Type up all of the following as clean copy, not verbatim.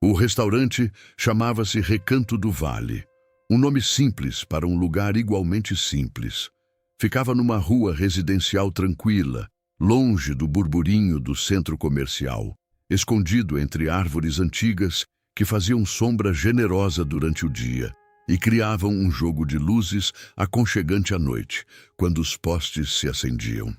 O restaurante chamava-se Recanto do Vale, um nome simples para um lugar igualmente simples. Ficava numa rua residencial tranquila, longe do burburinho do centro comercial, escondido entre árvores antigas que faziam sombra generosa durante o dia e criavam um jogo de luzes aconchegante à noite, quando os postes se acendiam.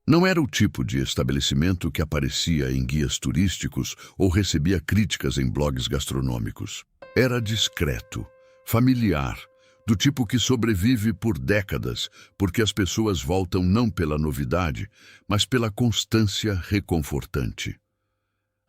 Não era o tipo de estabelecimento que aparecia em guias turísticos ou recebia críticas em blogs gastronômicos. Era discreto, familiar, do tipo que sobrevive por décadas, porque as pessoas voltam não pela novidade, mas pela constância reconfortante.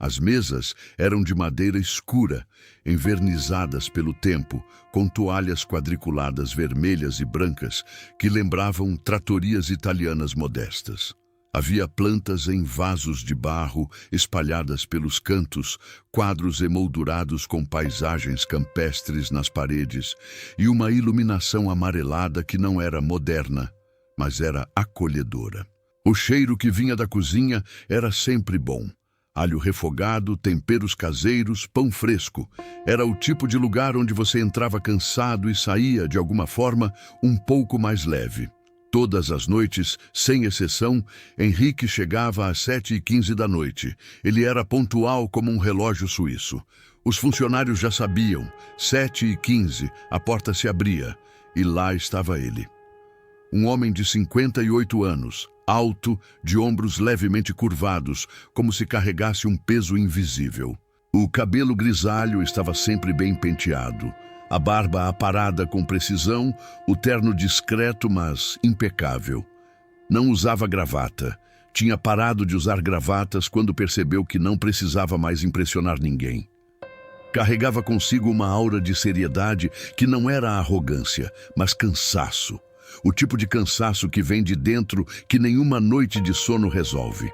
As mesas eram de madeira escura, envernizadas pelo tempo, com toalhas quadriculadas vermelhas e brancas que lembravam tratorias italianas modestas. Havia plantas em vasos de barro espalhadas pelos cantos, quadros emoldurados com paisagens campestres nas paredes e uma iluminação amarelada que não era moderna, mas era acolhedora. O cheiro que vinha da cozinha era sempre bom. Alho refogado, temperos caseiros, pão fresco. Era o tipo de lugar onde você entrava cansado e saía, de alguma forma, um pouco mais leve. Todas as noites, sem exceção, Henrique chegava às 7h15 da noite. Ele era pontual como um relógio suíço. Os funcionários já sabiam. 7h15, a porta se abria. E lá estava ele. Um homem de 58 anos, alto, de ombros levemente curvados, como se carregasse um peso invisível. O cabelo grisalho estava sempre bem penteado. A barba aparada com precisão, o terno discreto, mas impecável. Não usava gravata. Tinha parado de usar gravatas quando percebeu que não precisava mais impressionar ninguém. Carregava consigo uma aura de seriedade que não era arrogância, mas cansaço. O tipo de cansaço que vem de dentro que nenhuma noite de sono resolve.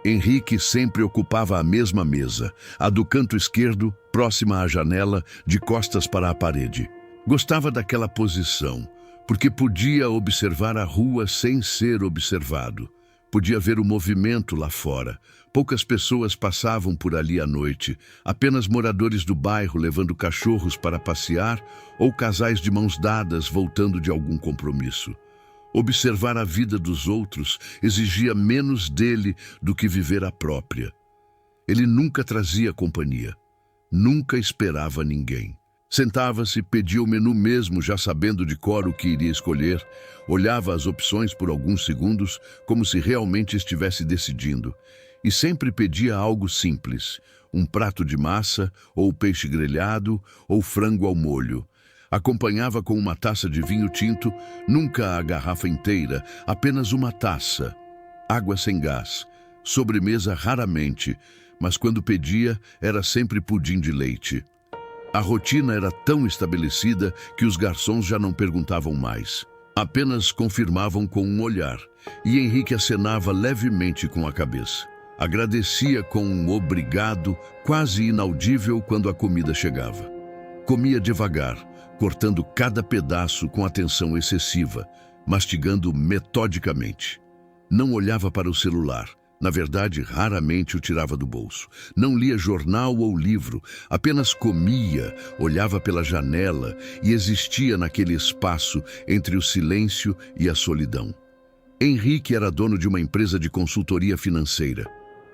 Henrique sempre ocupava a mesma mesa, a do canto esquerdo, próxima à janela, de costas para a parede. Gostava daquela posição, porque podia observar a rua sem ser observado. Podia ver o movimento lá fora. Poucas pessoas passavam por ali à noite, apenas moradores do bairro levando cachorros para passear ou casais de mãos dadas voltando de algum compromisso. Observar a vida dos outros exigia menos dele do que viver a própria. Ele nunca trazia companhia, nunca esperava ninguém. Sentava-se, pedia o menu mesmo, já sabendo de cor o que iria escolher, olhava as opções por alguns segundos, como se realmente estivesse decidindo, e sempre pedia algo simples, um prato de massa, ou peixe grelhado, ou frango ao molho. Acompanhava com uma taça de vinho tinto, nunca a garrafa inteira, apenas uma taça. Água sem gás, sobremesa raramente, mas quando pedia, era sempre pudim de leite. A rotina era tão estabelecida que os garçons já não perguntavam mais. Apenas confirmavam com um olhar, e Henrique acenava levemente com a cabeça. Agradecia com um obrigado quase inaudível quando a comida chegava. Comia devagar, cortando cada pedaço com atenção excessiva, mastigando metodicamente. Não olhava para o celular. Na verdade, raramente o tirava do bolso. Não lia jornal ou livro, apenas comia, olhava pela janela e existia naquele espaço entre o silêncio e a solidão. Henrique era dono de uma empresa de consultoria financeira.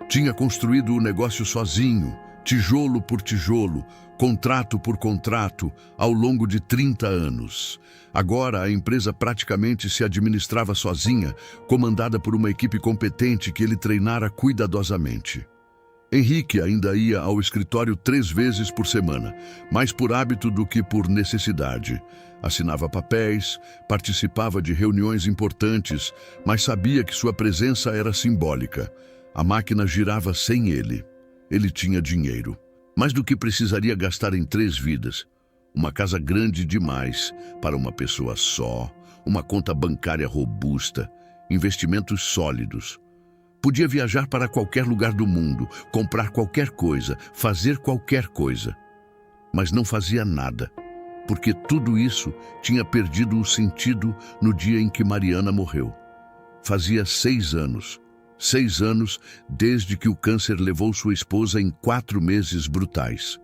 Tinha construído o negócio sozinho, tijolo por tijolo, contrato por contrato, ao longo de 30 anos. Agora a empresa praticamente se administrava sozinha, comandada por uma equipe competente que ele treinara cuidadosamente. Henrique ainda ia ao escritório 3 vezes por semana, mais por hábito do que por necessidade. Assinava papéis, participava de reuniões importantes, mas sabia que sua presença era simbólica. A máquina girava sem ele. Ele tinha dinheiro. Mais do que precisaria gastar em 3 vidas. Uma casa grande demais para uma pessoa só, uma conta bancária robusta, investimentos sólidos. Podia viajar para qualquer lugar do mundo, comprar qualquer coisa, fazer qualquer coisa. Mas não fazia nada, porque tudo isso tinha perdido o sentido no dia em que Mariana morreu. Fazia 6 anos. 6 anos desde que o câncer levou sua esposa em 4 meses brutais.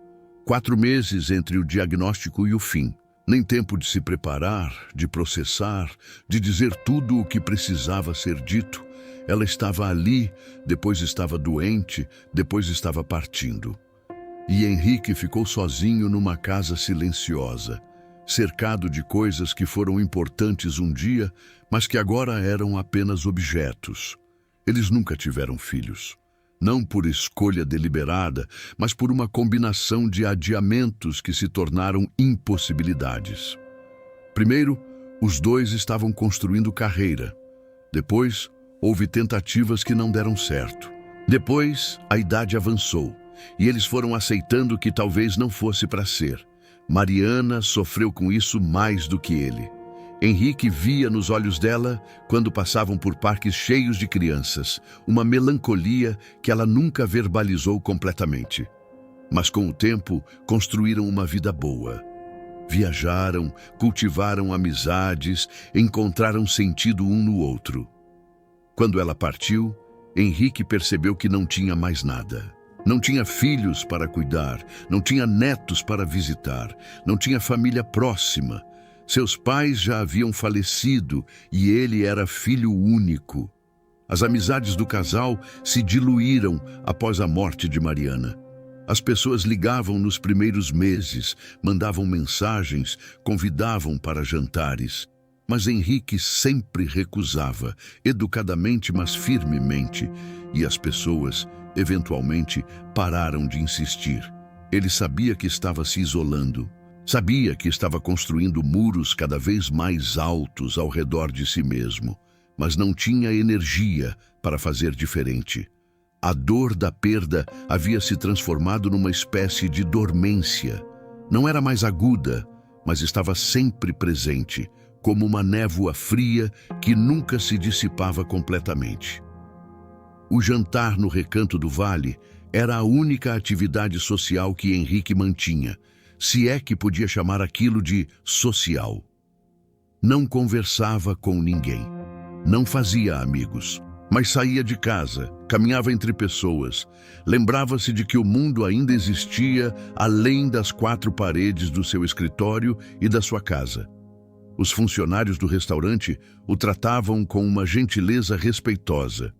4 meses entre o diagnóstico e o fim. Nem tempo de se preparar, de processar, de dizer tudo o que precisava ser dito. Ela estava ali, depois estava doente, depois estava partindo. E Henrique ficou sozinho numa casa silenciosa, cercado de coisas que foram importantes um dia, mas que agora eram apenas objetos. Eles nunca tiveram filhos. Não por escolha deliberada, mas por uma combinação de adiamentos que se tornaram impossibilidades. Primeiro, os dois estavam construindo carreira. Depois, houve tentativas que não deram certo. Depois, a idade avançou, e eles foram aceitando que talvez não fosse para ser. Mariana sofreu com isso mais do que ele. Henrique via nos olhos dela, quando passavam por parques cheios de crianças, uma melancolia que ela nunca verbalizou completamente. Mas com o tempo, construíram uma vida boa. Viajaram, cultivaram amizades, encontraram sentido um no outro. Quando ela partiu, Henrique percebeu que não tinha mais nada. Não tinha filhos para cuidar, não tinha netos para visitar, não tinha família próxima. Seus pais já haviam falecido e ele era filho único. As amizades do casal se diluíram após a morte de Mariana. As pessoas ligavam nos primeiros meses, mandavam mensagens, convidavam para jantares. Mas Henrique sempre recusava, educadamente, mas firmemente, e as pessoas, eventualmente, pararam de insistir. Ele sabia que estava se isolando. Sabia que estava construindo muros cada vez mais altos ao redor de si mesmo, mas não tinha energia para fazer diferente. A dor da perda havia se transformado numa espécie de dormência. Não era mais aguda, mas estava sempre presente, como uma névoa fria que nunca se dissipava completamente. O jantar no recanto do vale era a única atividade social que Henrique mantinha, se é que podia chamar aquilo de social. Não conversava com ninguém, não fazia amigos, mas saía de casa, caminhava entre pessoas, lembrava-se de que o mundo ainda existia além das 4 paredes do seu escritório e da sua casa. Os funcionários do restaurante o tratavam com uma gentileza respeitosa.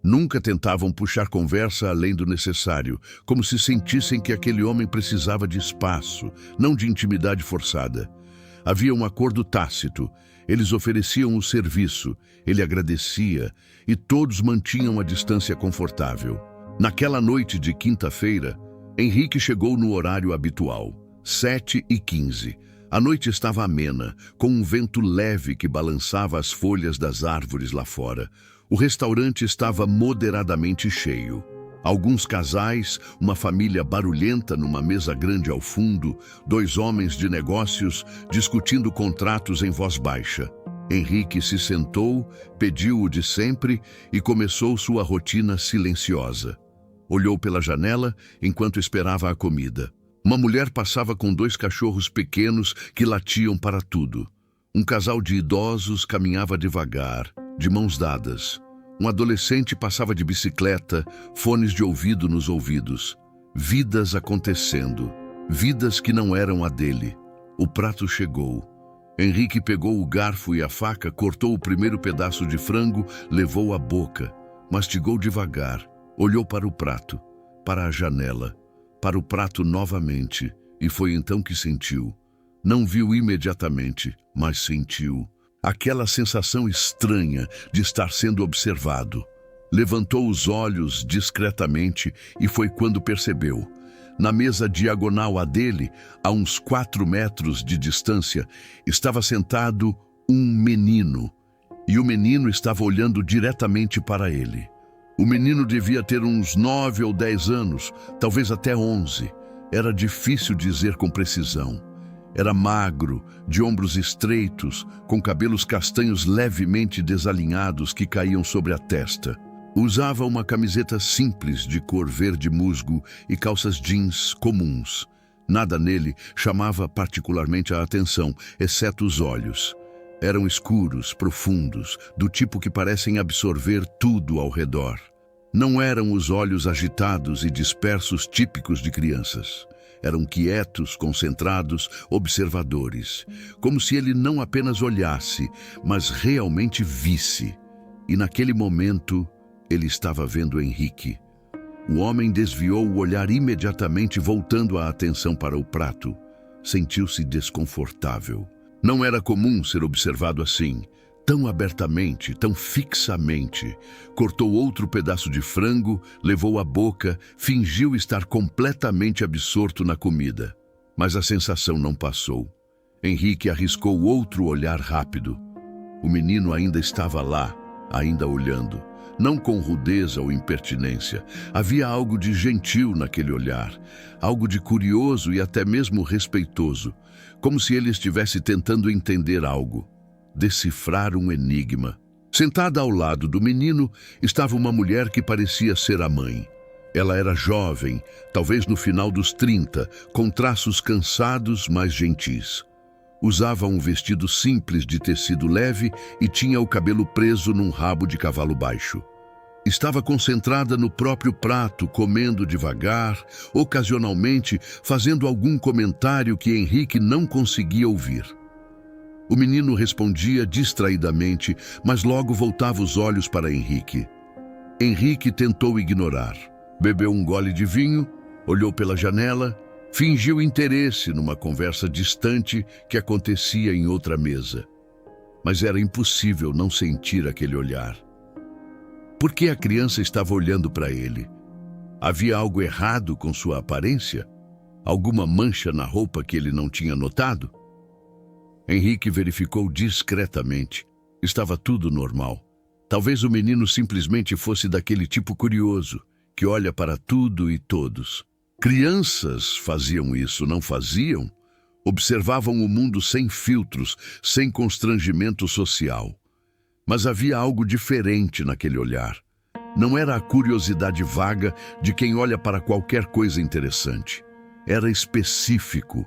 Nunca tentavam puxar conversa além do necessário, como se sentissem que aquele homem precisava de espaço, não de intimidade forçada. Havia um acordo tácito. Eles ofereciam o serviço, ele agradecia e todos mantinham a distância confortável. Naquela noite de quinta-feira, Henrique chegou no horário habitual, 7h15. A noite estava amena, com um vento leve que balançava as folhas das árvores lá fora. O restaurante estava moderadamente cheio. Alguns casais, uma família barulhenta numa mesa grande ao fundo, 2 homens de negócios discutindo contratos em voz baixa. Henrique se sentou, pediu o de sempre e começou sua rotina silenciosa. Olhou pela janela enquanto esperava a comida. Uma mulher passava com 2 cachorros pequenos que latiam para tudo. Um casal de idosos caminhava devagar, de mãos dadas. Um adolescente passava de bicicleta, fones de ouvido nos ouvidos. Vidas acontecendo, vidas que não eram a dele. O prato chegou. Henrique pegou o garfo e a faca, cortou o primeiro pedaço de frango, levou à boca. Mastigou devagar, olhou para o prato, para a janela, para o prato novamente, e foi então que sentiu. Não viu imediatamente, mas sentiu. Aquela sensação estranha de estar sendo observado. Levantou os olhos discretamente e foi quando percebeu. Na mesa diagonal à dele, a uns 4 metros de distância, estava sentado um menino. E o menino estava olhando diretamente para ele. O menino devia ter uns 9 ou 10 anos, talvez até 11. Era difícil dizer com precisão. Era magro, de ombros estreitos, com cabelos castanhos levemente desalinhados que caíam sobre a testa. Usava uma camiseta simples de cor verde musgo e calças jeans comuns. Nada nele chamava particularmente a atenção, exceto os olhos. Eram escuros, profundos, do tipo que parecem absorver tudo ao redor. Não eram os olhos agitados e dispersos típicos de crianças. Eram quietos, concentrados, observadores, como se ele não apenas olhasse, mas realmente visse. E naquele momento, ele estava vendo Henrique. O homem desviou o olhar imediatamente, voltando a atenção para o prato. Sentiu-se desconfortável. Não era comum ser observado assim, tão abertamente, tão fixamente. Cortou outro pedaço de frango, levou à boca, fingiu estar completamente absorto na comida. Mas a sensação não passou. Henrique arriscou outro olhar rápido. O menino ainda estava lá, ainda olhando. Não com rudeza ou impertinência. Havia algo de gentil naquele olhar, algo de curioso e até mesmo respeitoso, como se ele estivesse tentando entender algo, decifrar um enigma. Sentada ao lado do menino estava uma mulher que parecia ser a mãe. Ela era jovem, talvez no final dos 30, com traços cansados, mas gentis. Usava um vestido simples de tecido leve e tinha o cabelo preso num rabo de cavalo baixo. Estava concentrada no próprio prato, comendo devagar, ocasionalmente fazendo algum comentário que Henrique não conseguia ouvir. O menino respondia distraidamente, mas logo voltava os olhos para Henrique. Henrique tentou ignorar. Bebeu um gole de vinho, olhou pela janela, fingiu interesse numa conversa distante que acontecia em outra mesa. Mas era impossível não sentir aquele olhar. Por que a criança estava olhando para ele? Havia algo errado com sua aparência? Alguma mancha na roupa que ele não tinha notado? Henrique verificou discretamente. Estava tudo normal. Talvez o menino simplesmente fosse daquele tipo curioso, que olha para tudo e todos. Crianças faziam isso, não faziam? Observavam o mundo sem filtros, sem constrangimento social. Mas havia algo diferente naquele olhar. Não era a curiosidade vaga de quem olha para qualquer coisa interessante. Era específico,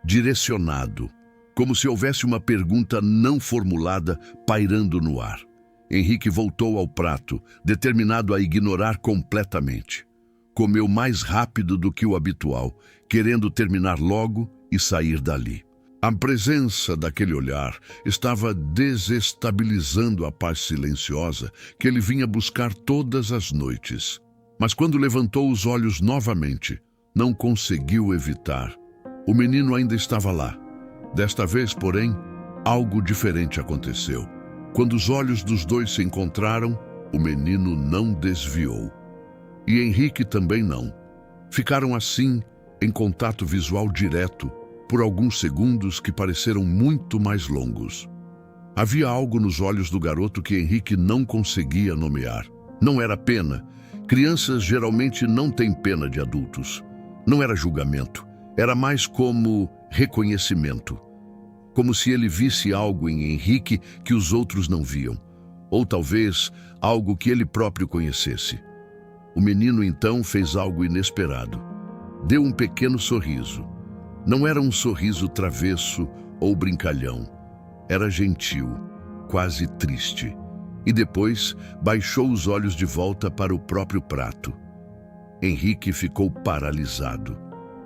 direcionado, como se houvesse uma pergunta não formulada pairando no ar. Henrique voltou ao prato, determinado a ignorar completamente. Comeu mais rápido do que o habitual, querendo terminar logo e sair dali. A presença daquele olhar estava desestabilizando a paz silenciosa que ele vinha buscar todas as noites. Mas quando levantou os olhos novamente, não conseguiu evitar. O menino ainda estava lá. Desta vez, porém, algo diferente aconteceu. Quando os olhos dos dois se encontraram, o menino não desviou. E Henrique também não. Ficaram assim, em contato visual direto, por alguns segundos que pareceram muito mais longos. Havia algo nos olhos do garoto que Henrique não conseguia nomear. Não era pena. Crianças geralmente não têm pena de adultos. Não era julgamento. Era mais como reconhecimento. Como se ele visse algo em Henrique que os outros não viam. Ou talvez algo que ele próprio conhecesse. O menino então fez algo inesperado. Deu um pequeno sorriso. Não era um sorriso travesso ou brincalhão. Era gentil, quase triste. E depois baixou os olhos de volta para o próprio prato. Henrique ficou paralisado.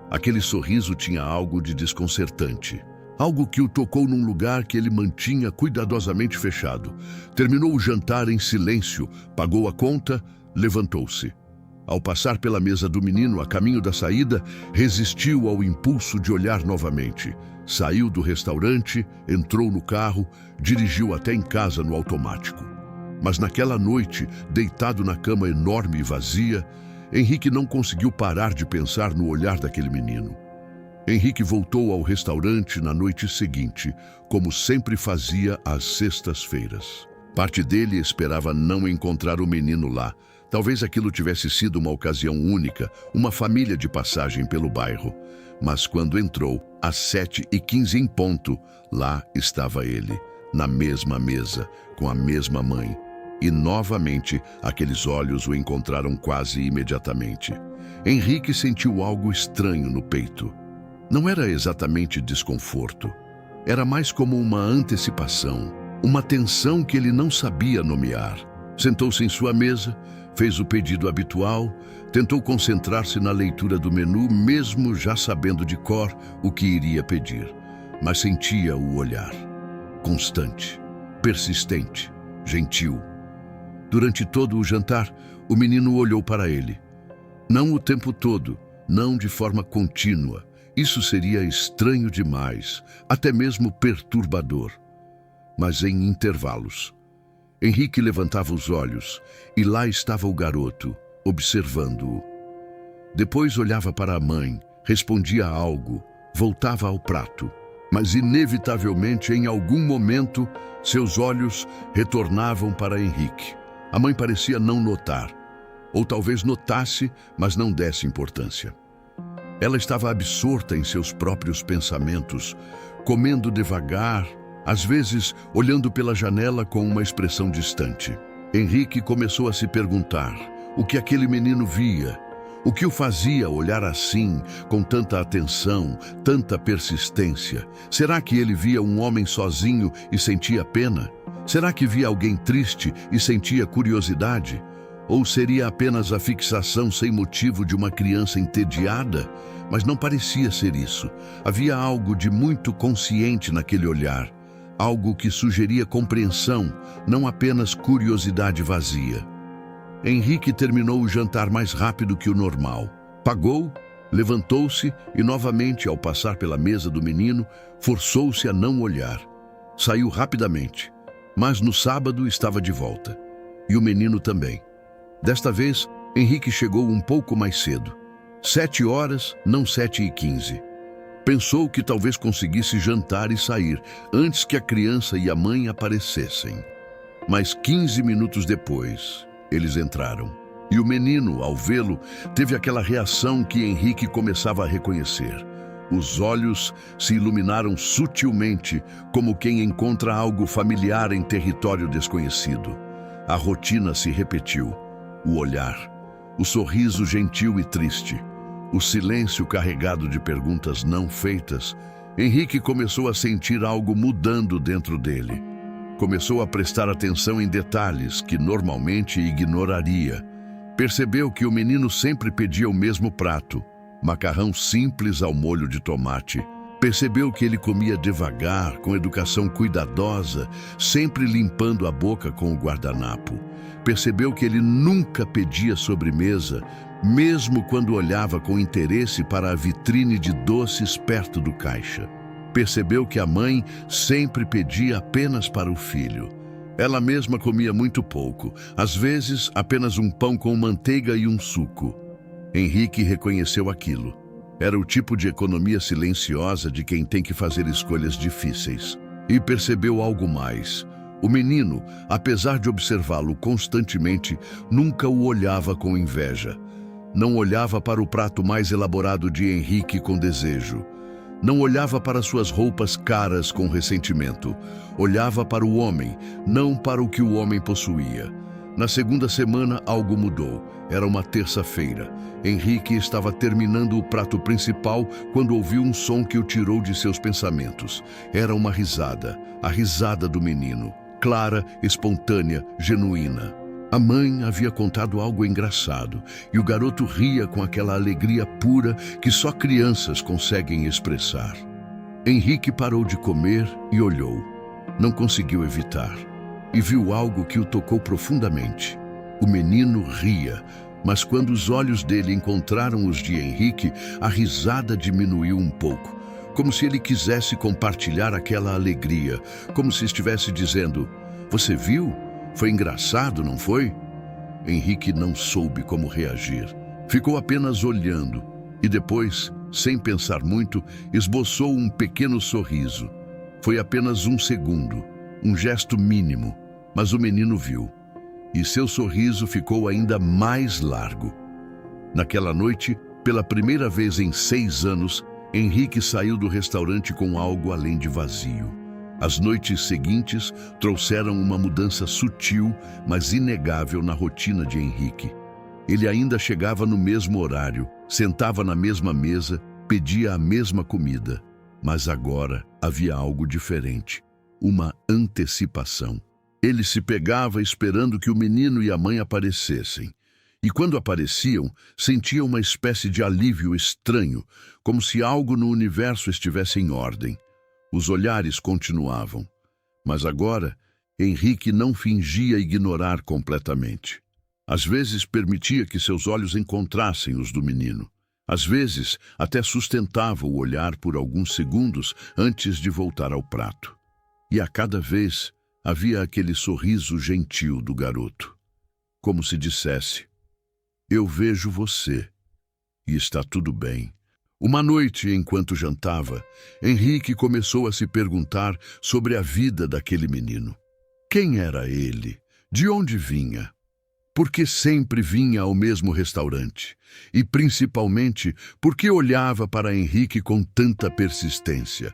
Aquele sorriso tinha algo de desconcertante. Algo que o tocou num lugar que ele mantinha cuidadosamente fechado. Terminou o jantar em silêncio, pagou a conta, levantou-se. Ao passar pela mesa do menino a caminho da saída, resistiu ao impulso de olhar novamente. Saiu do restaurante, entrou no carro, dirigiu até em casa no automático. Mas naquela noite, deitado na cama enorme e vazia, Henrique não conseguiu parar de pensar no olhar daquele menino. Henrique voltou ao restaurante na noite seguinte, como sempre fazia às sextas-feiras. Parte dele esperava não encontrar o menino lá. Talvez aquilo tivesse sido uma ocasião única, uma família de passagem pelo bairro. Mas quando entrou, às 7h15 em ponto, lá estava ele, na mesma mesa, com a mesma mãe. E novamente, aqueles olhos o encontraram quase imediatamente. Henrique sentiu algo estranho no peito. Não era exatamente desconforto. Era mais como uma antecipação, uma tensão que ele não sabia nomear. Sentou-se em sua mesa, fez o pedido habitual, tentou concentrar-se na leitura do menu, mesmo já sabendo de cor o que iria pedir, mas sentia o olhar, constante, persistente, gentil. Durante todo o jantar, o menino olhou para ele. Não o tempo todo, não de forma contínua. Isso seria estranho demais, até mesmo perturbador. Mas em intervalos. Henrique levantava os olhos e lá estava o garoto, observando-o. Depois olhava para a mãe, respondia algo, voltava ao prato. Mas inevitavelmente, em algum momento, seus olhos retornavam para Henrique. A mãe parecia não notar, ou talvez notasse, mas não desse importância. Ela estava absorta em seus próprios pensamentos, comendo devagar, às vezes olhando pela janela com uma expressão distante. Henrique começou a se perguntar o que aquele menino via, o que o fazia olhar assim, com tanta atenção, tanta persistência. Será que ele via um homem sozinho e sentia pena? Será que via alguém triste e sentia curiosidade? Ou seria apenas a fixação sem motivo de uma criança entediada? Mas não parecia ser isso. Havia algo de muito consciente naquele olhar. Algo que sugeria compreensão, não apenas curiosidade vazia. Henrique terminou o jantar mais rápido que o normal. Pagou, levantou-se e novamente, ao passar pela mesa do menino, forçou-se a não olhar. Saiu rapidamente, mas no sábado estava de volta. E o menino também. Desta vez, Henrique chegou um pouco mais cedo. 7h, não 7h15. Pensou que talvez conseguisse jantar e sair antes que a criança e a mãe aparecessem. Mas 15 minutos depois, eles entraram. E o menino, ao vê-lo, teve aquela reação que Henrique começava a reconhecer. Os olhos se iluminaram sutilmente, como quem encontra algo familiar em território desconhecido. A rotina se repetiu. O olhar, o sorriso gentil e triste, o silêncio carregado de perguntas não feitas. Henrique começou a sentir algo mudando dentro dele. Começou a prestar atenção em detalhes que normalmente ignoraria. Percebeu que o menino sempre pedia o mesmo prato, macarrão simples ao molho de tomate. Percebeu que ele comia devagar, com educação cuidadosa, sempre limpando a boca com o guardanapo. Percebeu que ele nunca pedia sobremesa, mesmo quando olhava com interesse para a vitrine de doces perto do caixa. Percebeu que a mãe sempre pedia apenas para o filho. Ela mesma comia muito pouco, às vezes apenas um pão com manteiga e um suco. Henrique reconheceu aquilo. Era o tipo de economia silenciosa de quem tem que fazer escolhas difíceis. E percebeu algo mais. O menino, apesar de observá-lo constantemente, nunca o olhava com inveja. Não olhava para o prato mais elaborado de Henrique com desejo. Não olhava para suas roupas caras com ressentimento. Olhava para o homem, não para o que o homem possuía. Na segunda semana, algo mudou. Era uma terça-feira. Henrique estava terminando o prato principal quando ouviu um som que o tirou de seus pensamentos. Era uma risada, a risada do menino. Clara, espontânea, genuína. A mãe havia contado algo engraçado e o garoto ria com aquela alegria pura que só crianças conseguem expressar. Henrique parou de comer e olhou. Não conseguiu evitar. E viu algo que o tocou profundamente. O menino ria, mas quando os olhos dele encontraram os de Henrique, a risada diminuiu um pouco, como se ele quisesse compartilhar aquela alegria, como se estivesse dizendo: "Você viu? Foi engraçado, não foi?" Henrique não soube como reagir. Ficou apenas olhando e depois, sem pensar muito, esboçou um pequeno sorriso. Foi apenas um segundo, um gesto mínimo, mas o menino viu. E seu sorriso ficou ainda mais largo. Naquela noite, pela primeira vez em 6 anos, Henrique saiu do restaurante com algo além de vazio. As noites seguintes trouxeram uma mudança sutil, mas inegável na rotina de Henrique. Ele ainda chegava no mesmo horário, sentava na mesma mesa, pedia a mesma comida. Mas agora havia algo diferente, uma antecipação. Ele se pegava esperando que o menino e a mãe aparecessem. E quando apareciam, sentia uma espécie de alívio estranho, como se algo no universo estivesse em ordem. Os olhares continuavam, mas agora Henrique não fingia ignorar completamente. Às vezes permitia que seus olhos encontrassem os do menino. Às vezes até sustentava o olhar por alguns segundos antes de voltar ao prato. E a cada vez havia aquele sorriso gentil do garoto, como se dissesse: "Eu vejo você, e está tudo bem." Uma noite, enquanto jantava, Henrique começou a se perguntar sobre a vida daquele menino. Quem era ele? De onde vinha? Por que sempre vinha ao mesmo restaurante? E, principalmente, por que olhava para Henrique com tanta persistência?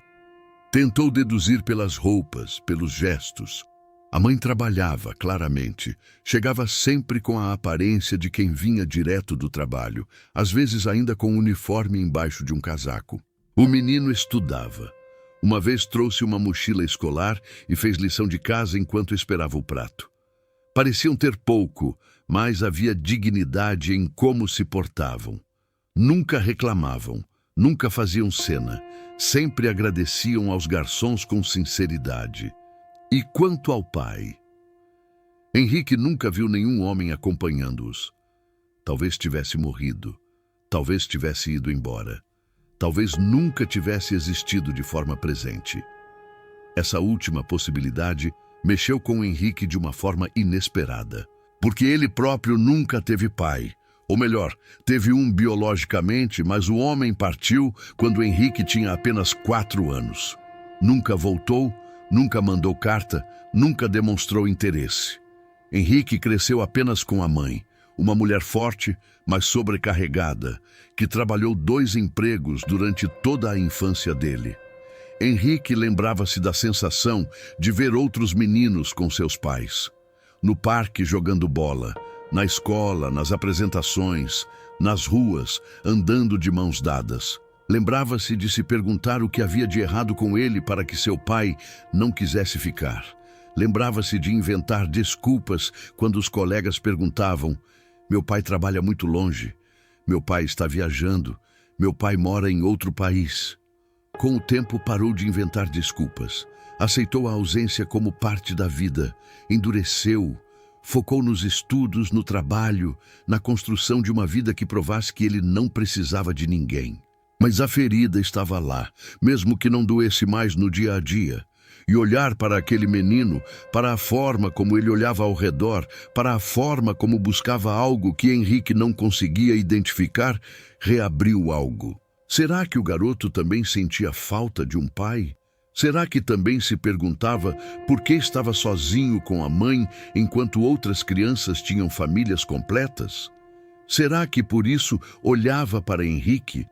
Tentou deduzir pelas roupas, pelos gestos. A mãe trabalhava, claramente. Chegava sempre com a aparência de quem vinha direto do trabalho, às vezes ainda com um uniforme embaixo de um casaco. O menino estudava. Uma vez trouxe uma mochila escolar e fez lição de casa enquanto esperava o prato. Pareciam ter pouco, mas havia dignidade em como se portavam. Nunca reclamavam, nunca faziam cena, sempre agradeciam aos garçons com sinceridade. E quanto ao pai? Henrique nunca viu nenhum homem acompanhando-os. Talvez tivesse morrido, talvez tivesse ido embora, talvez nunca tivesse existido de forma presente. Essa última possibilidade mexeu com Henrique de uma forma inesperada, porque ele próprio nunca teve pai. Ou melhor, teve um biologicamente, mas o homem partiu quando Henrique tinha apenas 4 anos. Nunca voltou, nunca mandou carta, nunca demonstrou interesse. Henrique cresceu apenas com a mãe, uma mulher forte, mas sobrecarregada, que trabalhou 2 empregos durante toda a infância dele. Henrique lembrava-se da sensação de ver outros meninos com seus pais. No parque jogando bola, na escola, nas apresentações, nas ruas, andando de mãos dadas. Lembrava-se de se perguntar o que havia de errado com ele para que seu pai não quisesse ficar. Lembrava-se de inventar desculpas quando os colegas perguntavam: "Meu pai trabalha muito longe, meu pai está viajando, meu pai mora em outro país." Com o tempo parou de inventar desculpas. Aceitou a ausência como parte da vida, endureceu, focou nos estudos, no trabalho, na construção de uma vida que provasse que ele não precisava de ninguém. Mas a ferida estava lá, mesmo que não doesse mais no dia a dia. E olhar para aquele menino, para a forma como ele olhava ao redor, para a forma como buscava algo que Henrique não conseguia identificar, reabriu algo. Será que o garoto também sentia falta de um pai? Será que também se perguntava por que estava sozinho com a mãe enquanto outras crianças tinham famílias completas? Será que por isso olhava para Henrique?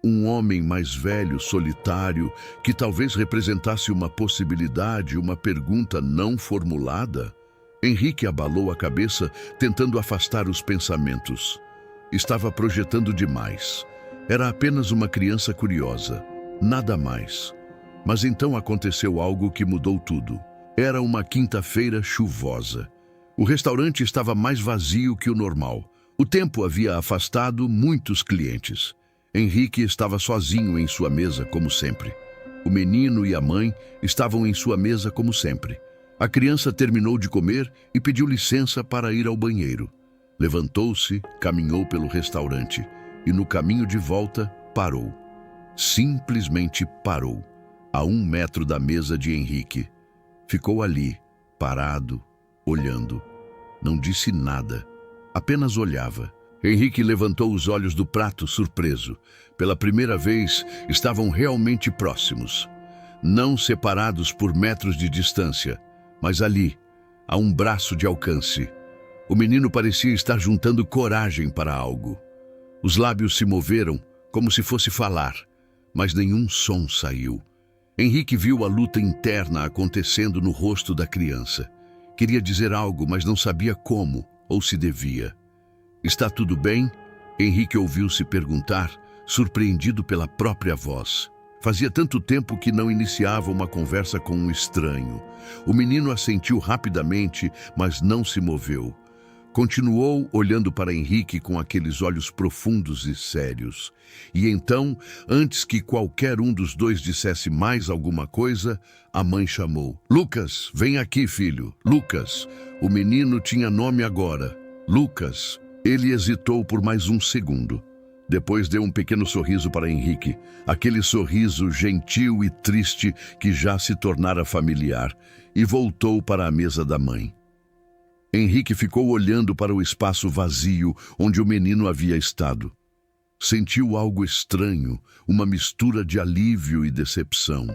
Um homem mais velho, solitário, que talvez representasse uma possibilidade, uma pergunta não formulada? Henrique abalou a cabeça, tentando afastar os pensamentos. Estava projetando demais. Era apenas uma criança curiosa, nada mais. Mas então aconteceu algo que mudou tudo. Era uma quinta-feira chuvosa. O restaurante estava mais vazio que o normal. O tempo havia afastado muitos clientes. Henrique estava sozinho em sua mesa, como sempre. O menino e a mãe estavam em sua mesa, como sempre. A criança terminou de comer e pediu licença para ir ao banheiro. Levantou-se, caminhou pelo restaurante e, no caminho de volta, parou. Simplesmente parou, a 1 metro da mesa de Henrique. Ficou ali, parado, olhando. Não disse nada, apenas olhava. Henrique levantou os olhos do prato, surpreso. Pela primeira vez, estavam realmente próximos. Não separados por metros de distância, mas ali, a 1 braço de alcance. O menino parecia estar juntando coragem para algo. Os lábios se moveram, como se fosse falar, mas nenhum som saiu. Henrique viu a luta interna acontecendo no rosto da criança. Queria dizer algo, mas não sabia como ou se devia. "Está tudo bem?" Henrique ouviu-se perguntar, surpreendido pela própria voz. Fazia tanto tempo que não iniciava uma conversa com um estranho. O menino assentiu rapidamente, mas não se moveu. Continuou olhando para Henrique com aqueles olhos profundos e sérios. E então, antes que qualquer um dos dois dissesse mais alguma coisa, a mãe chamou. Lucas, vem aqui, filho. Lucas. O menino tinha nome agora. Lucas. Ele hesitou por mais um segundo. Depois deu um pequeno sorriso para Henrique, aquele sorriso gentil e triste que já se tornara familiar, e voltou para a mesa da mãe. Henrique ficou olhando para o espaço vazio onde o menino havia estado. Sentiu algo estranho, uma mistura de alívio e decepção.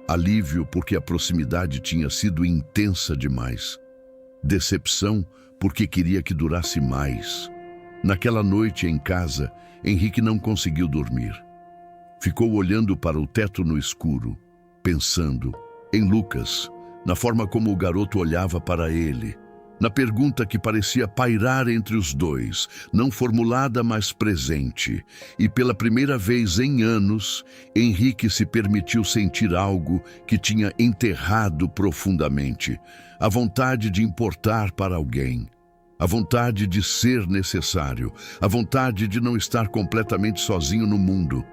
Alívio porque a proximidade tinha sido intensa demais. Decepção porque queria que durasse mais. Naquela noite em casa, Henrique não conseguiu dormir. Ficou olhando para o teto no escuro, pensando em Lucas, na forma como o garoto olhava para ele, na pergunta que parecia pairar entre os dois, não formulada, mas presente. E pela primeira vez em anos, Henrique se permitiu sentir algo que tinha enterrado profundamente, a vontade de importar para alguém. A vontade de ser necessário, a vontade de não estar completamente sozinho no mundo.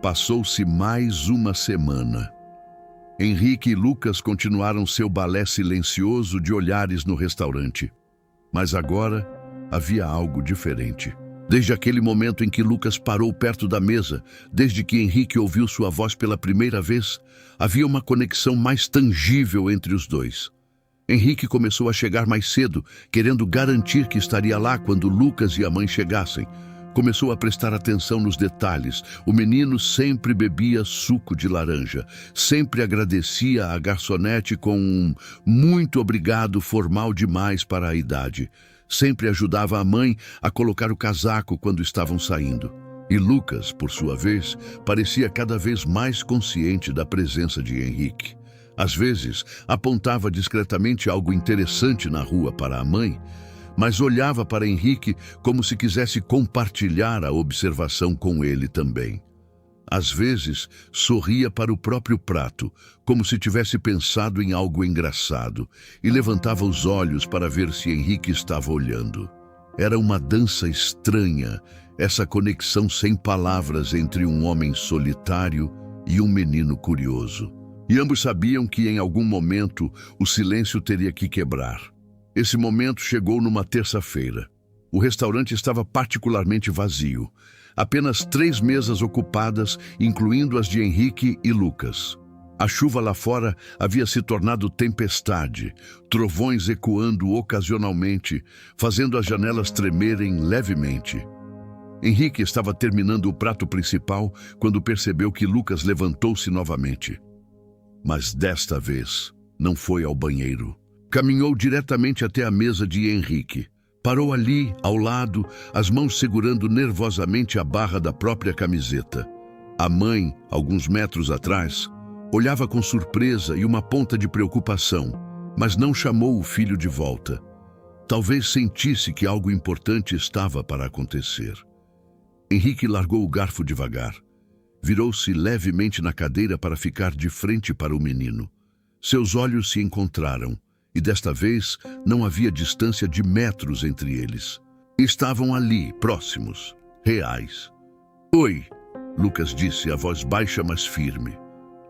Passou-se mais uma semana. Henrique e Lucas continuaram seu balé silencioso de olhares no restaurante. Mas agora havia algo diferente. Desde aquele momento em que Lucas parou perto da mesa, desde que Henrique ouviu sua voz pela primeira vez, havia uma conexão mais tangível entre os dois. Henrique começou a chegar mais cedo, querendo garantir que estaria lá quando Lucas e a mãe chegassem. Começou a prestar atenção nos detalhes. O menino sempre bebia suco de laranja, sempre agradecia à garçonete com um "muito obrigado" formal demais para a idade. Sempre ajudava a mãe a colocar o casaco quando estavam saindo. E Lucas, por sua vez, parecia cada vez mais consciente da presença de Henrique. Às vezes, apontava discretamente algo interessante na rua para a mãe, mas olhava para Henrique como se quisesse compartilhar a observação com ele também. Às vezes, sorria para o próprio prato, como se tivesse pensado em algo engraçado, e levantava os olhos para ver se Henrique estava olhando. Era uma dança estranha, essa conexão sem palavras entre um homem solitário e um menino curioso. E ambos sabiam que em algum momento o silêncio teria que quebrar. Esse momento chegou numa terça-feira. O restaurante estava particularmente vazio. Apenas 3 mesas ocupadas, incluindo as de Henrique e Lucas. A chuva lá fora havia se tornado tempestade, trovões ecoando ocasionalmente, fazendo as janelas tremerem levemente. Henrique estava terminando o prato principal quando percebeu que Lucas levantou-se novamente. Mas desta vez não foi ao banheiro. Caminhou diretamente até a mesa de Henrique. Parou ali, ao lado, as mãos segurando nervosamente a barra da própria camiseta. A mãe, alguns metros atrás, olhava com surpresa e uma ponta de preocupação, mas não chamou o filho de volta. Talvez sentisse que algo importante estava para acontecer. Henrique largou o garfo devagar. Virou-se levemente na cadeira para ficar de frente para o menino. Seus olhos se encontraram, e desta vez não havia distância de metros entre eles. Estavam ali, próximos, reais. "Oi", Lucas disse, a voz baixa mas firme.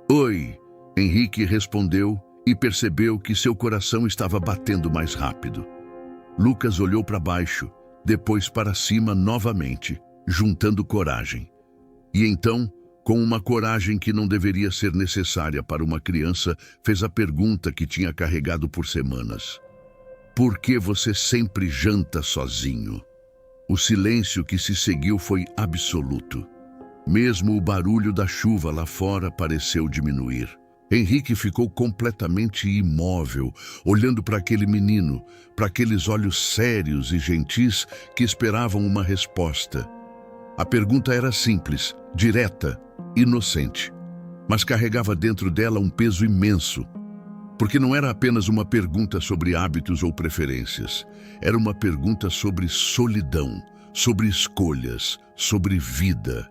"Oi", Henrique respondeu e percebeu que seu coração estava batendo mais rápido. Lucas olhou para baixo, depois para cima novamente, juntando coragem. E então, com uma coragem que não deveria ser necessária para uma criança, fez a pergunta que tinha carregado por semanas. "Por que você sempre janta sozinho?" O silêncio que se seguiu foi absoluto. Mesmo o barulho da chuva lá fora pareceu diminuir. Henrique ficou completamente imóvel, olhando para aquele menino, para aqueles olhos sérios e gentis que esperavam uma resposta. A pergunta era simples, direta, inocente, mas carregava dentro dela um peso imenso, porque não era apenas uma pergunta sobre hábitos ou preferências, era uma pergunta sobre solidão, sobre escolhas, sobre vida.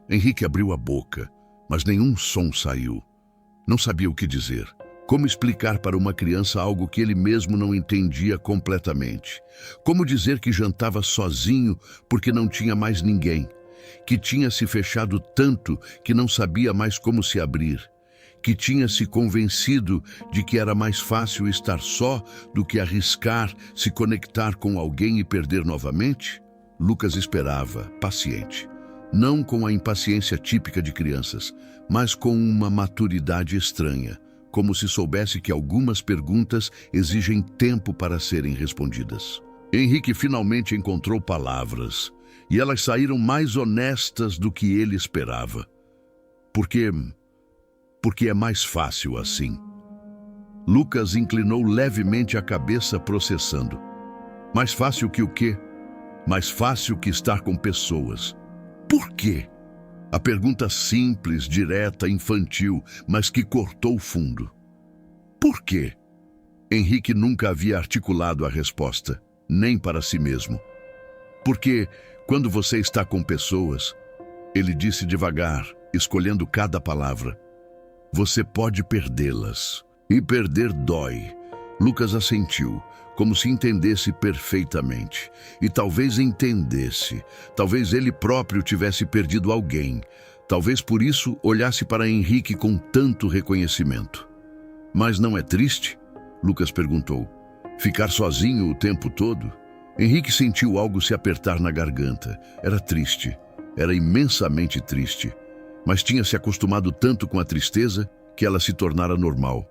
Henrique abriu a boca, mas nenhum som saiu. Não sabia o que dizer. Como explicar para uma criança algo que ele mesmo não entendia completamente? Como dizer que jantava sozinho porque não tinha mais ninguém? Que tinha se fechado tanto que não sabia mais como se abrir? Que tinha se convencido de que era mais fácil estar só do que arriscar se conectar com alguém e perder novamente? Lucas esperava, paciente. Não com a impaciência típica de crianças, mas com uma maturidade estranha, como se soubesse que algumas perguntas exigem tempo para serem respondidas. Henrique finalmente encontrou palavras, e elas saíram mais honestas do que ele esperava. Porque é mais fácil assim. Lucas inclinou levemente a cabeça, processando. Mais fácil que o quê? Mais fácil que estar com pessoas. Por quê? A pergunta simples, direta, infantil, mas que cortou fundo. Por quê? Henrique nunca havia articulado a resposta, nem para si mesmo. Porque, quando você está com pessoas, ele disse devagar, escolhendo cada palavra, você pode perdê-las. E perder dói. Lucas assentiu, como se entendesse perfeitamente. E talvez entendesse. Talvez ele próprio tivesse perdido alguém. Talvez por isso olhasse para Henrique com tanto reconhecimento. Mas não é triste? Lucas perguntou. Ficar sozinho o tempo todo? Henrique sentiu algo se apertar na garganta. Era triste. Era imensamente triste. Mas tinha se acostumado tanto com a tristeza que ela se tornara normal,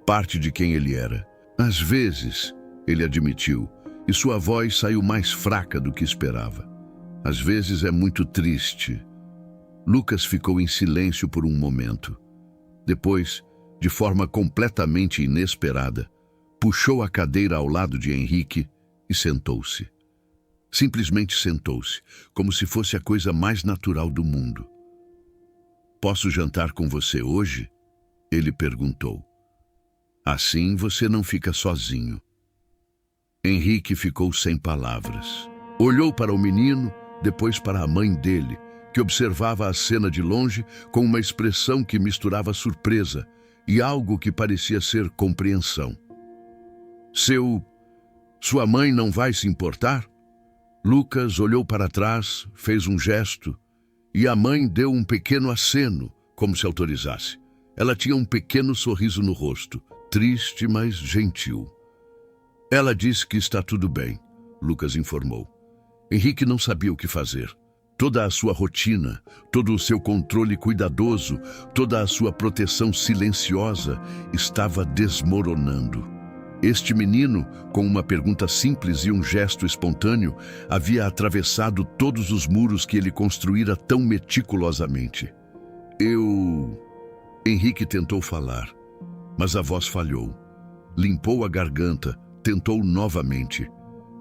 parte de quem ele era. Às vezes, ele admitiu, e sua voz saiu mais fraca do que esperava. Às vezes é muito triste. Lucas ficou em silêncio por um momento. Depois, de forma completamente inesperada, puxou a cadeira ao lado de Henrique e sentou-se. Simplesmente sentou-se, como se fosse a coisa mais natural do mundo. Posso jantar com você hoje? Ele perguntou. Assim você não fica sozinho. Henrique ficou sem palavras. Olhou para o menino, depois para a mãe dele, que observava a cena de longe com uma expressão que misturava surpresa e algo que parecia ser compreensão. Sua mãe não vai se importar? Lucas olhou para trás, fez um gesto, e a mãe deu um pequeno aceno, como se autorizasse. Ela tinha um pequeno sorriso no rosto, triste, mas gentil. Ela disse que está tudo bem, Lucas informou. Henrique não sabia o que fazer. Toda a sua rotina, todo o seu controle cuidadoso, toda a sua proteção silenciosa estava desmoronando. Este menino, com uma pergunta simples e um gesto espontâneo, havia atravessado todos os muros que ele construíra tão meticulosamente. Henrique tentou falar, mas a voz falhou. Limpou a garganta, tentou novamente.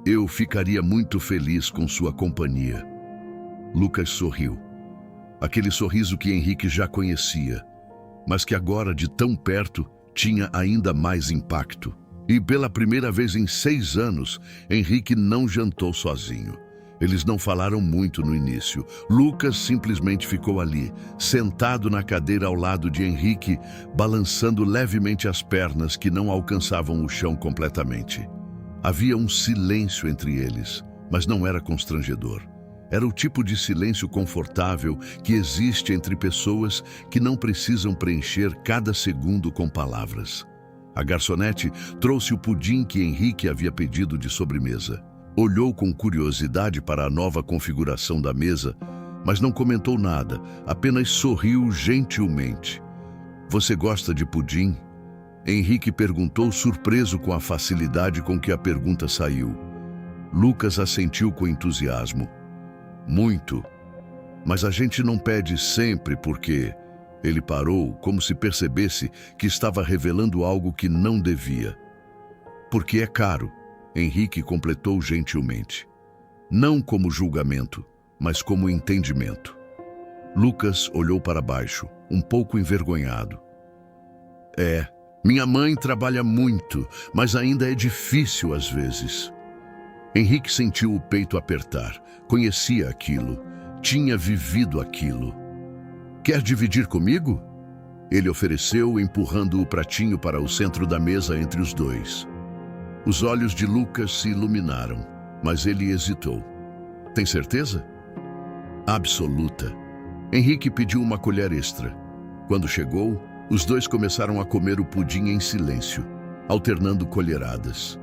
Eu ficaria muito feliz com sua companhia. Lucas sorriu. Aquele sorriso que Henrique já conhecia, mas que agora, de tão perto, tinha ainda mais impacto. E pela primeira vez em 6 anos, Henrique não jantou sozinho. Eles não falaram muito no início. Lucas simplesmente ficou ali, sentado na cadeira ao lado de Henrique, balançando levemente as pernas que não alcançavam o chão completamente. Havia um silêncio entre eles, mas não era constrangedor. Era o tipo de silêncio confortável que existe entre pessoas que não precisam preencher cada segundo com palavras. A garçonete trouxe o pudim que Henrique havia pedido de sobremesa. Olhou com curiosidade para a nova configuração da mesa, mas não comentou nada, apenas sorriu gentilmente. Você gosta de pudim? Henrique perguntou, surpreso com a facilidade com que a pergunta saiu. Lucas assentiu com entusiasmo. Muito. Mas a gente não pede sempre porque... Ele parou, como se percebesse que estava revelando algo que não devia. Porque é caro, Henrique completou gentilmente. Não como julgamento, mas como entendimento. Lucas olhou para baixo, um pouco envergonhado. Minha mãe trabalha muito, mas ainda é difícil às vezes. Henrique sentiu o peito apertar, conhecia aquilo, tinha vivido aquilo. Quer dividir comigo? Ele ofereceu, empurrando o pratinho para o centro da mesa entre os dois. Os olhos de Lucas se iluminaram, mas ele hesitou. Tem certeza? Absoluta. Henrique pediu uma colher extra. Quando chegou, os dois começaram a comer o pudim em silêncio, alternando colheradas.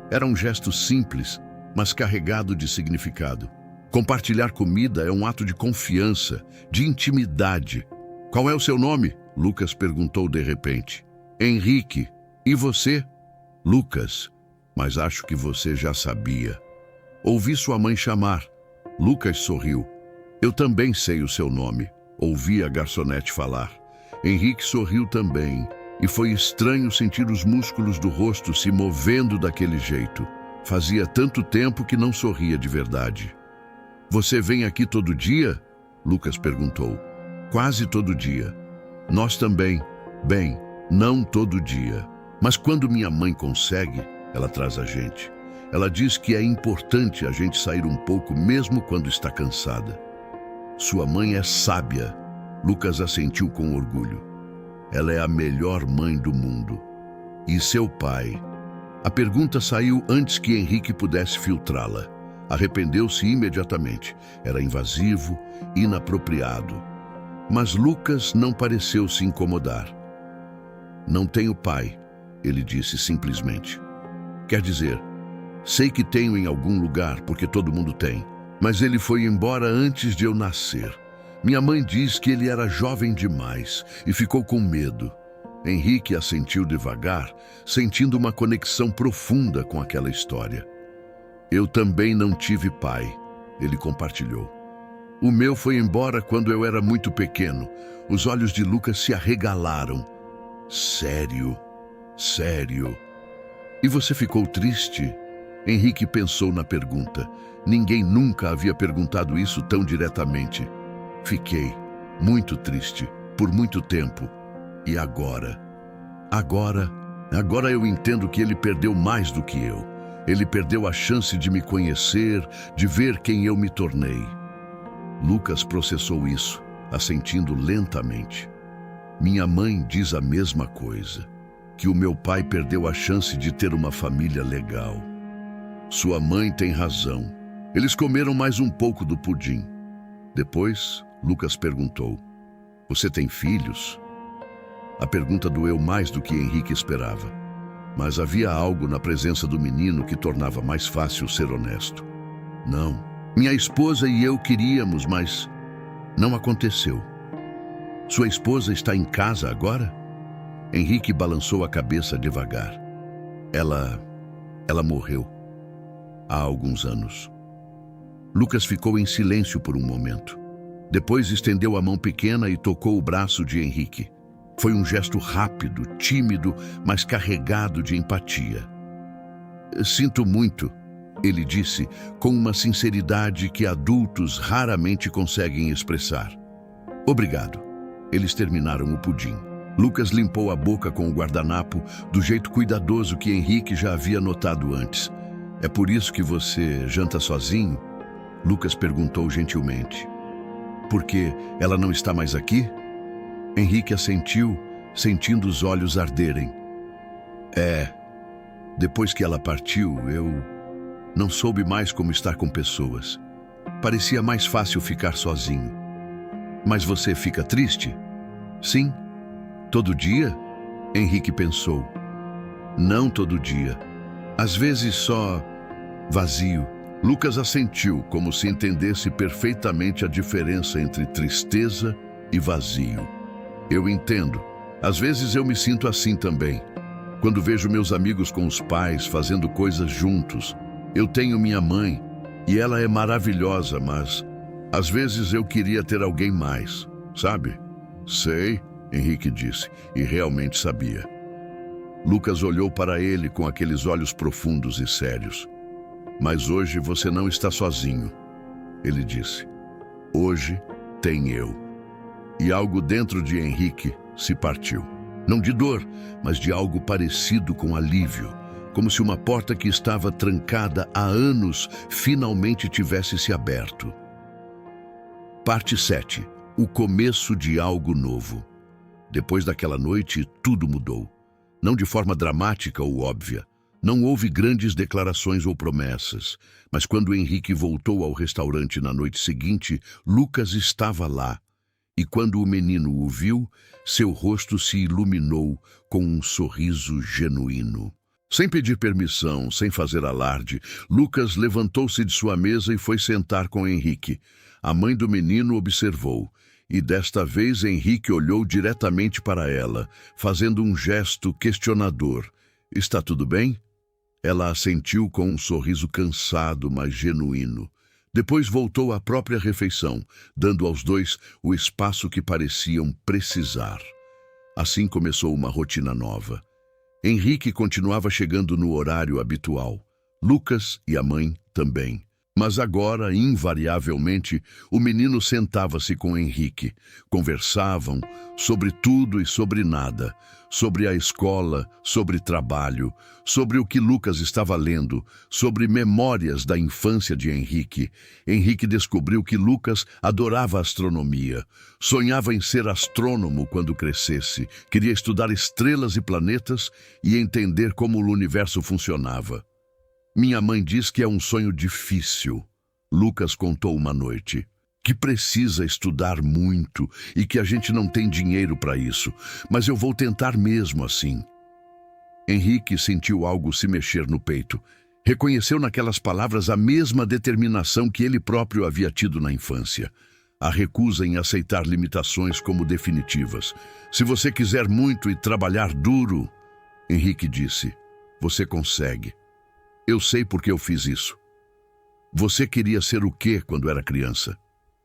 Era um gesto simples, mas carregado de significado. Compartilhar comida é um ato de confiança, de intimidade. Qual é o seu nome? Lucas perguntou de repente. Henrique. E você? Lucas. Mas acho que você já sabia. Ouvi sua mãe chamar. Lucas sorriu. Eu também sei o seu nome. Ouvi a garçonete falar. Henrique sorriu também, e foi estranho sentir os músculos do rosto se movendo daquele jeito. Fazia tanto tempo que não sorria de verdade. Você vem aqui todo dia? Lucas perguntou. Quase todo dia. Nós também. Bem, não todo dia. Mas quando minha mãe consegue, ela traz a gente. Ela diz que é importante a gente sair um pouco mesmo quando está cansada. Sua mãe é sábia. Lucas assentiu com orgulho. Ela é a melhor mãe do mundo. E seu pai? A pergunta saiu antes que Henrique pudesse filtrá-la. Arrependeu-se imediatamente. Era invasivo, inapropriado. Mas Lucas não pareceu se incomodar. Não tenho pai, ele disse simplesmente. Quer dizer, sei que tenho em algum lugar, porque todo mundo tem. Mas ele foi embora antes de eu nascer. Minha mãe diz que ele era jovem demais e ficou com medo. Henrique assentiu devagar, sentindo uma conexão profunda com aquela história. Eu também não tive pai, ele compartilhou. O meu foi embora quando eu era muito pequeno. Os olhos de Lucas se arregalaram. Sério? Sério? E você ficou triste? Henrique pensou na pergunta. Ninguém nunca havia perguntado isso tão diretamente. Fiquei muito triste, por muito tempo. E agora? Agora eu entendo que ele perdeu mais do que eu. Ele perdeu a chance de me conhecer, de ver quem eu me tornei. Lucas processou isso, assentindo lentamente. Minha mãe diz a mesma coisa, que o meu pai perdeu a chance de ter uma família legal. Sua mãe tem razão. Eles comeram mais um pouco do pudim. Depois, Lucas perguntou, você tem filhos? A pergunta doeu mais do que Henrique esperava. Mas havia algo na presença do menino que tornava mais fácil ser honesto. Não. Minha esposa e eu queríamos, mas não aconteceu. Sua esposa está em casa agora? Henrique balançou a cabeça devagar. Ela morreu há alguns anos. Lucas ficou em silêncio por um momento. Depois estendeu a mão pequena e tocou o braço de Henrique. Foi um gesto rápido, tímido, mas carregado de empatia. Sinto muito, ele disse, com uma sinceridade que adultos raramente conseguem expressar. Obrigado. Eles terminaram o pudim. Lucas limpou a boca com o guardanapo do jeito cuidadoso que Henrique já havia notado antes. É por isso que você janta sozinho? Lucas perguntou gentilmente. Porque ela não está mais aqui? Henrique assentiu, sentindo os olhos arderem. Depois que ela partiu, eu não soube mais como estar com pessoas. Parecia mais fácil ficar sozinho. Mas você fica triste? Sim. Todo dia? Henrique pensou. Não todo dia. Às vezes só vazio. Lucas assentiu, como se entendesse perfeitamente a diferença entre tristeza e vazio. Eu entendo. Às vezes eu me sinto assim também. Quando vejo meus amigos com os pais fazendo coisas juntos. Eu tenho minha mãe, e ela é maravilhosa, mas às vezes eu queria ter alguém mais, sabe? Sei, Henrique disse, e realmente sabia. Lucas olhou para ele com aqueles olhos profundos e sérios. Mas hoje você não está sozinho, ele disse. Hoje tem eu. E algo dentro de Henrique se partiu. Não de dor, mas de algo parecido com alívio, como se uma porta que estava trancada há anos finalmente tivesse se aberto. Parte 7. O começo de algo novo. Depois daquela noite, tudo mudou. Não de forma dramática ou óbvia. Não houve grandes declarações ou promessas. Mas quando Henrique voltou ao restaurante na noite seguinte, Lucas estava lá. E quando o menino o viu, seu rosto se iluminou com um sorriso genuíno. Sem pedir permissão, sem fazer alarde, Lucas levantou-se de sua mesa e foi sentar com Henrique. A mãe do menino observou, e desta vez Henrique olhou diretamente para ela, fazendo um gesto questionador. "Está tudo bem?" Ela assentiu com um sorriso cansado, mas genuíno. Depois voltou à própria refeição, dando aos dois o espaço que pareciam precisar. Assim começou uma rotina nova. Henrique continuava chegando no horário habitual. Lucas e a mãe também. Mas agora, invariavelmente, o menino sentava-se com Henrique. Conversavam sobre tudo e sobre nada. Sobre a escola, sobre trabalho, sobre o que Lucas estava lendo, sobre memórias da infância de Henrique. Henrique descobriu que Lucas adorava astronomia. Sonhava em ser astrônomo quando crescesse. Queria estudar estrelas e planetas e entender como o universo funcionava. "Minha mãe diz que é um sonho difícil", Lucas contou uma noite. "Que precisa estudar muito e que a gente não tem dinheiro para isso, mas eu vou tentar mesmo assim." Henrique sentiu algo se mexer no peito. Reconheceu naquelas palavras a mesma determinação que ele próprio havia tido na infância. A recusa em aceitar limitações como definitivas. "Se você quiser muito e trabalhar duro", Henrique disse, "você consegue. Eu sei porque eu fiz isso." "Você queria ser o quê quando era criança?"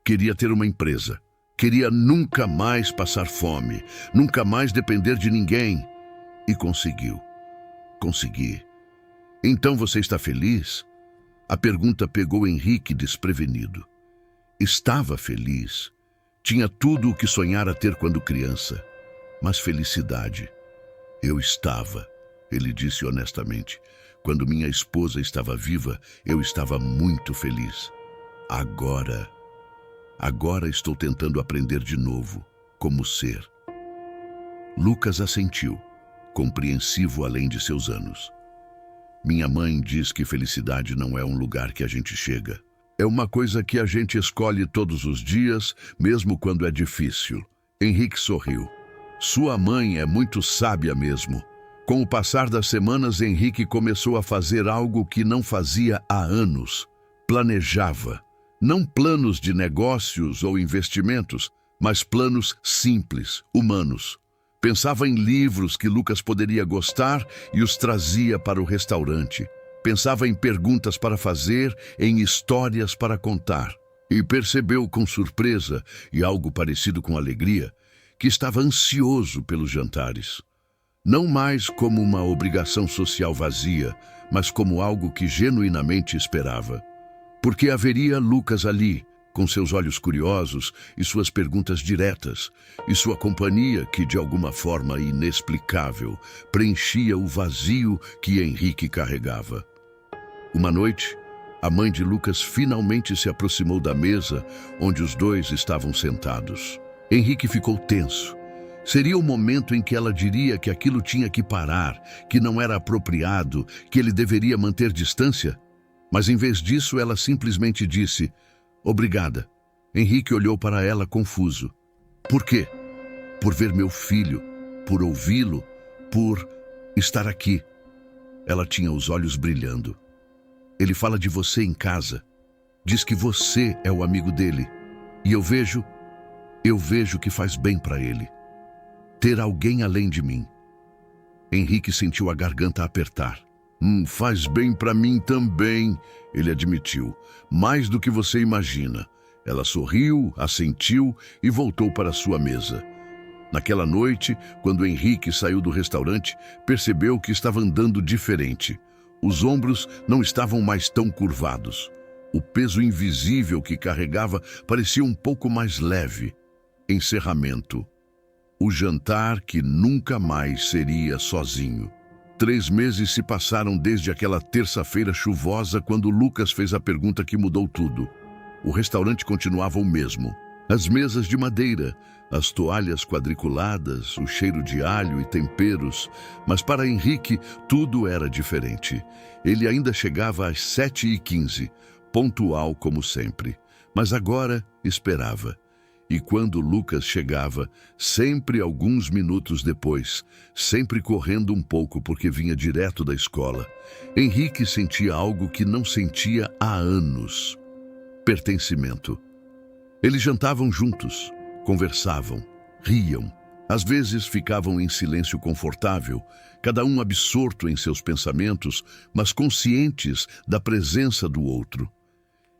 "Queria ter uma empresa. Queria nunca mais passar fome, nunca mais depender de ninguém." E conseguiu. "Consegui. Então você está feliz?" A pergunta pegou Henrique desprevenido. Estava feliz. Tinha tudo o que sonhara ter quando criança. Mas felicidade. "Eu estava", ele disse honestamente. "Quando minha esposa estava viva, eu estava muito feliz. Agora estou tentando aprender de novo como ser." Lucas assentiu, compreensivo além de seus anos. "Minha mãe diz que felicidade não é um lugar que a gente chega. É uma coisa que a gente escolhe todos os dias, mesmo quando é difícil." Henrique sorriu. Sua mãe é muito sábia mesmo. Com o passar das semanas, Henrique começou a fazer algo que não fazia há anos. Planejava. Não planos de negócios ou investimentos, mas planos simples, humanos. Pensava em livros que Lucas poderia gostar e os trazia para o restaurante. Pensava em perguntas para fazer, em histórias para contar. E percebeu com surpresa, e algo parecido com alegria, que estava ansioso pelos jantares. Não mais como uma obrigação social vazia, mas como algo que genuinamente esperava. Porque haveria Lucas ali, com seus olhos curiosos e suas perguntas diretas, e sua companhia que, de alguma forma inexplicável, preenchia o vazio que Henrique carregava. Uma noite, a mãe de Lucas finalmente se aproximou da mesa onde os dois estavam sentados. Henrique ficou tenso. Seria o momento em que ela diria que aquilo tinha que parar, que não era apropriado, que ele deveria manter distância? Mas em vez disso, ela simplesmente disse, "Obrigada." Henrique olhou para ela confuso. "Por quê?" "Por ver meu filho, por ouvi-lo, por estar aqui." Ela tinha os olhos brilhando. "Ele fala de você em casa. Diz que você é o amigo dele. E eu vejo que faz bem para ele. Ter alguém além de mim." Henrique sentiu a garganta apertar. Faz bem para mim também", ele admitiu. "Mais do que você imagina." Ela sorriu, assentiu e voltou para sua mesa. Naquela noite, quando Henrique saiu do restaurante, percebeu que estava andando diferente. Os ombros não estavam mais tão curvados. O peso invisível que carregava parecia um pouco mais leve. Encerramento. O jantar que nunca mais seria sozinho. 3 meses se passaram desde aquela terça-feira chuvosa quando Lucas fez a pergunta que mudou tudo. O restaurante continuava o mesmo. As mesas de madeira, as toalhas quadriculadas, o cheiro de alho e temperos, mas para Henrique tudo era diferente. Ele ainda chegava às 7h15, pontual como sempre, mas agora esperava. E quando Lucas chegava, sempre alguns minutos depois, sempre correndo um pouco porque vinha direto da escola, Henrique sentia algo que não sentia há anos: pertencimento. Eles jantavam juntos, conversavam, riam. Às vezes ficavam em silêncio confortável, cada um absorto em seus pensamentos, mas conscientes da presença do outro.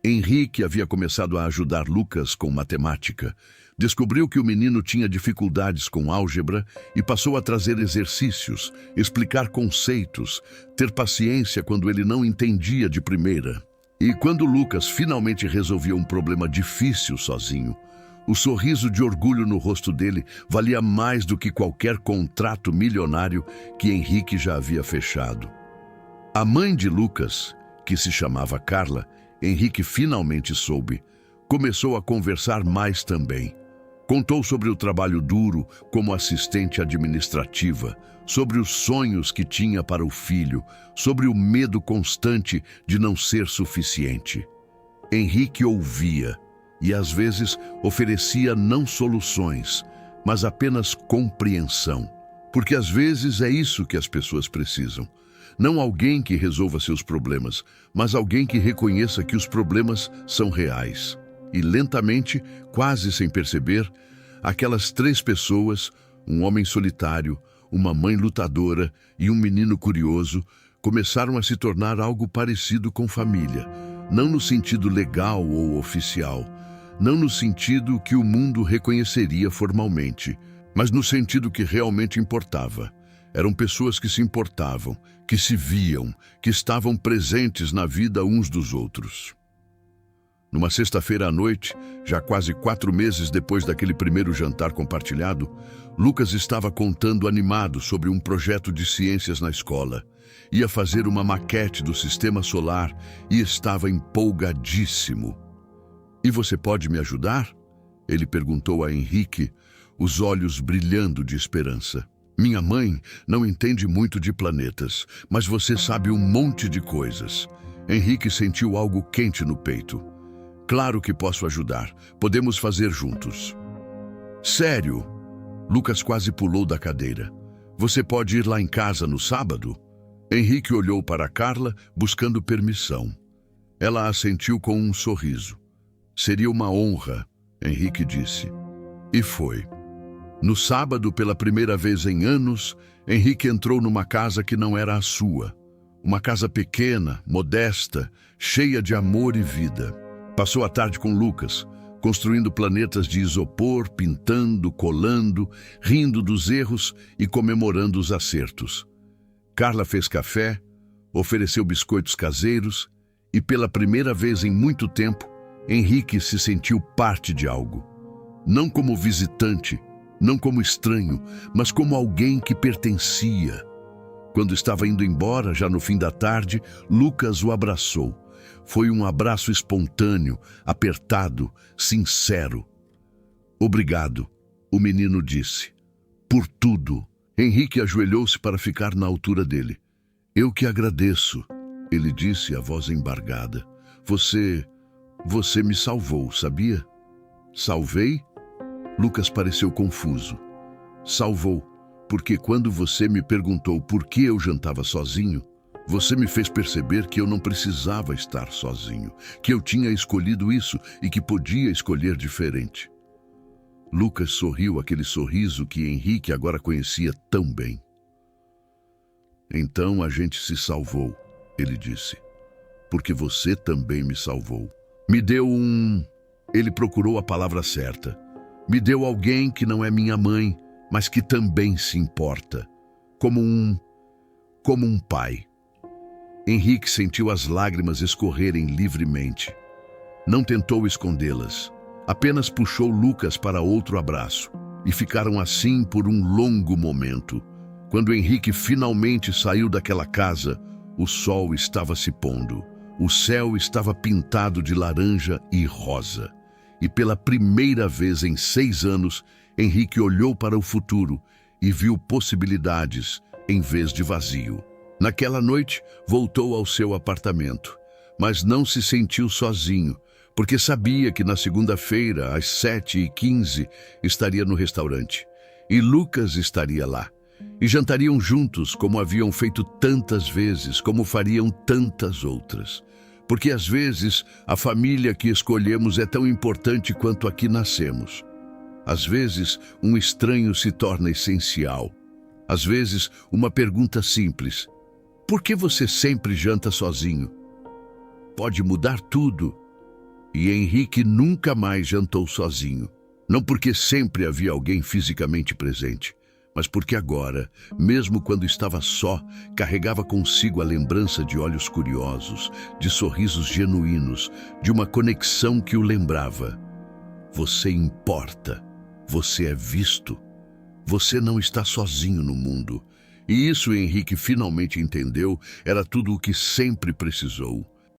Henrique havia começado a ajudar Lucas com matemática. Descobriu que o menino tinha dificuldades com álgebra e passou a trazer exercícios, explicar conceitos, ter paciência quando ele não entendia de primeira. E quando Lucas finalmente resolvia um problema difícil sozinho, o sorriso de orgulho no rosto dele valia mais do que qualquer contrato milionário que Henrique já havia fechado. A mãe de Lucas, que se chamava Carla, Henrique finalmente soube, começou a conversar mais também. Contou sobre o trabalho duro como assistente administrativa, sobre os sonhos que tinha para o filho, sobre o medo constante de não ser suficiente. Henrique ouvia e às vezes oferecia não soluções, mas apenas compreensão. Porque às vezes é isso que as pessoas precisam. Não alguém que resolva seus problemas, mas alguém que reconheça que os problemas são reais. E lentamente, quase sem perceber, aquelas 3 pessoas, um homem solitário, uma mãe lutadora e um menino curioso, começaram a se tornar algo parecido com família. Não no sentido legal ou oficial, não no sentido que o mundo reconheceria formalmente, mas no sentido que realmente importava. Eram pessoas que se importavam, que se viam, que estavam presentes na vida uns dos outros. Numa sexta-feira à noite, já quase 4 meses depois daquele primeiro jantar compartilhado, Lucas estava contando animado sobre um projeto de ciências na escola. Ia fazer uma maquete do sistema solar e estava empolgadíssimo. "E você pode me ajudar?" Ele perguntou a Henrique, os olhos brilhando de esperança. "Minha mãe não entende muito de planetas, mas você sabe um monte de coisas." Henrique sentiu algo quente no peito. "Claro que posso ajudar. Podemos fazer juntos." "Sério?" Lucas quase pulou da cadeira. "Você pode ir lá em casa no sábado?" Henrique olhou para Carla, buscando permissão. Ela assentiu com um sorriso. "Seria uma honra", Henrique disse. E foi. No sábado, pela primeira vez em anos, Henrique entrou numa casa que não era a sua. Uma casa pequena, modesta, cheia de amor e vida. Passou a tarde com Lucas, construindo planetas de isopor, pintando, colando, rindo dos erros e comemorando os acertos. Carla fez café, ofereceu biscoitos caseiros e, pela primeira vez em muito tempo, Henrique se sentiu parte de algo. Não como visitante, não como estranho, mas como alguém que pertencia. Quando estava indo embora, já no fim da tarde, Lucas o abraçou. Foi um abraço espontâneo, apertado, sincero. "Obrigado", o menino disse. "Por tudo." Henrique ajoelhou-se para ficar na altura dele. "Eu que agradeço", ele disse, a voz embargada. Você me salvou, sabia?" "Salvei?" Lucas pareceu confuso. "Salvou, porque quando você me perguntou por que eu jantava sozinho, você me fez perceber que eu não precisava estar sozinho, que eu tinha escolhido isso e que podia escolher diferente." Lucas sorriu aquele sorriso que Henrique agora conhecia tão bem. "Então a gente se salvou", ele disse, "porque você também me salvou. Me deu um..." Ele procurou a palavra certa. "Me deu alguém que não é minha mãe, mas que também se importa. Como um pai." Henrique sentiu as lágrimas escorrerem livremente. Não tentou escondê-las. Apenas puxou Lucas para outro abraço. E ficaram assim por um longo momento. Quando Henrique finalmente saiu daquela casa, o sol estava se pondo. O céu estava pintado de laranja e rosa. E pela primeira vez em 6 anos, Henrique olhou para o futuro e viu possibilidades em vez de vazio. Naquela noite, voltou ao seu apartamento, mas não se sentiu sozinho, porque sabia que na segunda-feira, às 7h15, estaria no restaurante. E Lucas estaria lá. E jantariam juntos, como haviam feito tantas vezes, como fariam tantas outras. Porque às vezes a família que escolhemos é tão importante quanto a que nascemos. Às vezes um estranho se torna essencial. Às vezes uma pergunta simples: por que você sempre janta sozinho? Pode mudar tudo. E Henrique nunca mais jantou sozinho. Não porque sempre havia alguém fisicamente presente, mas porque agora, mesmo quando estava só, carregava consigo a lembrança de olhos curiosos, de sorrisos genuínos, de uma conexão que o lembrava. Você importa, você é visto, você não está sozinho no mundo. E isso Henrique finalmente entendeu, era tudo o que sempre precisou.